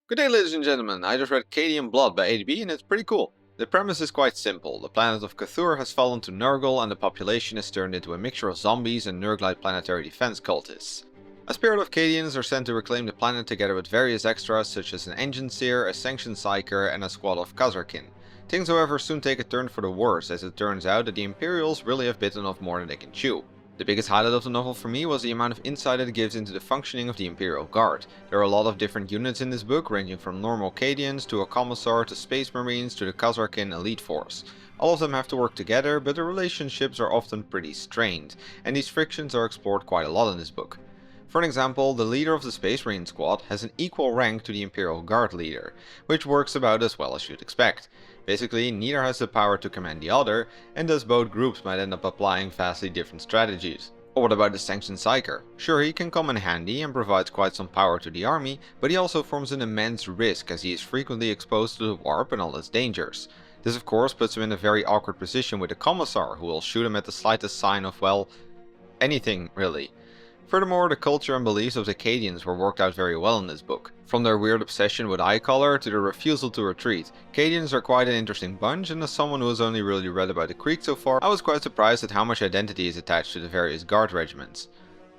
Good day, ladies and gentlemen. I just read Cadian Blood by ADB and it's pretty cool. The premise is quite simple. The planet of Cthulhu has fallen to Nurgle and the population is turned into a mixture of zombies and Nurglite planetary defense cultists. A spirit of Cadians are sent to reclaim the planet together with various extras such as an engine seer, a sanctioned psyker and a squad of Khazarkin. Things however soon take a turn for the worse as it turns out that the Imperials really have bitten off more than they can chew. The biggest highlight of the novel for me was the amount of insight it gives into the functioning of the Imperial Guard. There are a lot of different units in this book, ranging from normal Cadians to a Commissar to Space Marines to the Khazarkin elite force. All of them have to work together, but the relationships are often pretty strained, and these frictions are explored quite a lot in this book. For an example, the leader of the Space Marine squad has an equal rank to the Imperial Guard leader, which works about as well as you'd expect. Basically, neither has the power to command the other, and thus both groups might end up applying vastly different strategies. Or what about the sanctioned psyker? Sure, he can come in handy and provides quite some power to the army, but he also forms an immense risk as he is frequently exposed to the warp and all its dangers. This of course puts him in a very awkward position with the Commissar, who will shoot him at the slightest sign of, well, anything really. Furthermore, the culture and beliefs of the Cadians were worked out very well in this book. From their weird obsession with eye color to their refusal to retreat, Cadians are quite an interesting bunch, and as someone who has only really read about the Creek so far, I was quite surprised at how much identity is attached to the various guard regiments.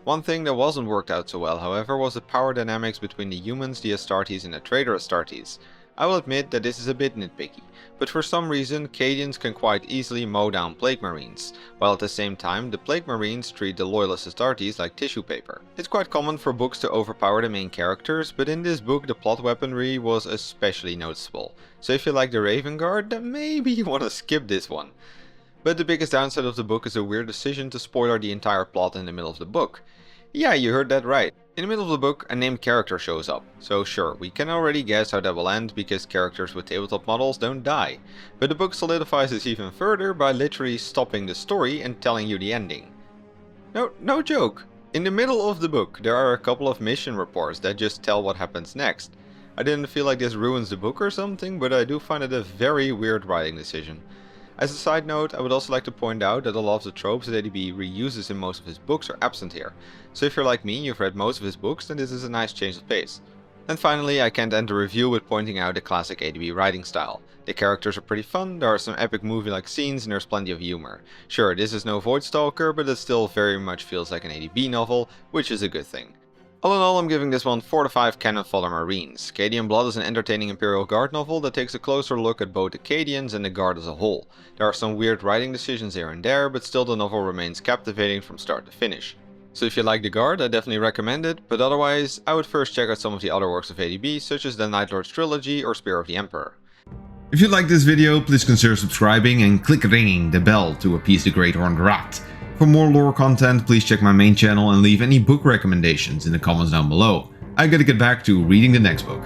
One thing that wasn't worked out so well, however, was the power dynamics between the humans, the Astartes and the traitor Astartes. I will admit that this is a bit nitpicky, but for some reason Cadians can quite easily mow down Plague Marines, while at the same time the Plague Marines treat the loyalist Astartes like tissue paper. It's quite common for books to overpower the main characters, but in this book the plot weaponry was especially noticeable, so if you like the Raven Guard, then maybe you want to skip this one. But the biggest downside of the book is a weird decision to spoiler the entire plot in the middle of the book. Yeah, you heard that right. In the middle of the book, a named character shows up. So sure, we can already guess how that will end because characters with tabletop models don't die. But the book solidifies this even further by literally stopping the story and telling you the ending. No joke. In the middle of the book, there are a couple of mission reports that just tell what happens next. I didn't feel like this ruins the book or something, but I do find it a very weird writing decision. As a side note, I would also like to point out that a lot of the tropes that ADB reuses in most of his books are absent here. So if you're like me, you've read most of his books, then this is a nice change of pace. And finally, I can't end the review with pointing out the classic ADB writing style. The characters are pretty fun, there are some epic movie-like scenes and there's plenty of humor. Sure, this is no Voidstalker, but it still very much feels like an ADB novel, which is a good thing. All in all, I'm giving this one 4 to 5 cannon fodder Marines. Cadian Blood is an entertaining Imperial Guard novel that takes a closer look at both the Cadians and the Guard as a whole. There are some weird writing decisions here and there, but still the novel remains captivating from start to finish. So if you like the Guard, I definitely recommend it, but otherwise, I would first check out some of the other works of ADB, such as the Night Lord's trilogy or Spear of the Emperor. If you like this video, please consider subscribing and click ringing the bell to appease the Great Horned Rat. For more lore content, please check my main channel and leave any book recommendations in the comments down below. I gotta get back to reading the next book.